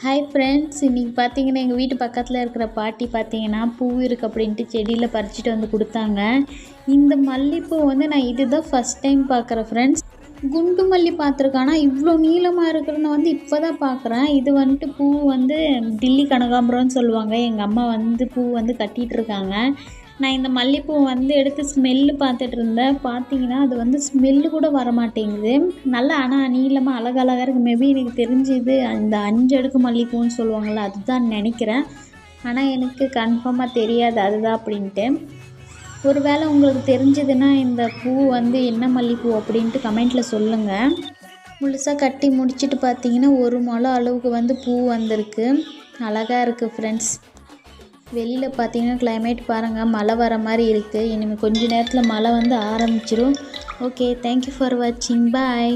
Hi friends, இன்றைக்கி பார்த்தீங்கன்னா எங்கள் வீட்டு பக்கத்தில் இருக்கிற பாட்டி பார்த்தீங்கன்னா பூ இருக்குது அப்படின்ட்டு செடியில் பறிச்சுட்டு வந்து கொடுத்தாங்க. இந்த மல்லிகைப்பூ வந்து நான் இதுதான் ஃபஸ்ட் டைம் பார்க்குறேன் ஃப்ரெண்ட்ஸ். குண்டு மல்லி பார்த்துருக்கேன், ஆனால் இவ்வளோ நீளமாக இருக்கிறத வந்து இப்போ தான் பார்க்குறேன். இது வந்துட்டு பூ வந்து டில்லி கனகாம்பரம்னு சொல்லுவாங்க. எங்கள் அம்மா வந்து பூ வந்து கட்டிகிட்டு இருக்காங்க. நான் இந்த மல்லிகைப்பூ வந்து எடுத்து ஸ்மெல்லு பார்த்துட்டு இருந்தேன். பார்த்தீங்கன்னா அது வந்து ஸ்மெல்லு கூட வர மாட்டேங்குது. நல்லா ஆனால் நீளமாக அழகழகாக இருக்குது. மேபி எனக்கு தெரிஞ்சுது அந்த 5 அடுக்கு மல்லிகைப்பூன்னு சொல்லுவாங்கள்ல, அதுதான் நினைக்கிறேன். ஆனால் எனக்கு கன்ஃபார்மாக தெரியாது அதுதான் அப்படின்ட்டு. ஒரு வேளை உங்களுக்கு தெரிஞ்சதுன்னா இந்த பூ வந்து என்ன மல்லிகைப்பூ அப்படின்ட்டு கமெண்ட்டில் சொல்லுங்கள். முழுசாக கட்டி முடிச்சுட்டு பார்த்தீங்கன்னா 1 முழம் அளவுக்கு வந்து பூ வந்திருக்கு. அழகாக இருக்குது ஃப்ரெண்ட்ஸ். வெளியில் பார்த்தீங்கன்னா கிளைமேட் பாருங்கள், மழை வர மாதிரி இருக்குது. இனிமேல் கொஞ்ச நேரத்தில் மழை வந்து ஆரம்பிச்சிடும். ஓகே, தேங்க்யூ ஃபார் வாட்சிங். பாய்.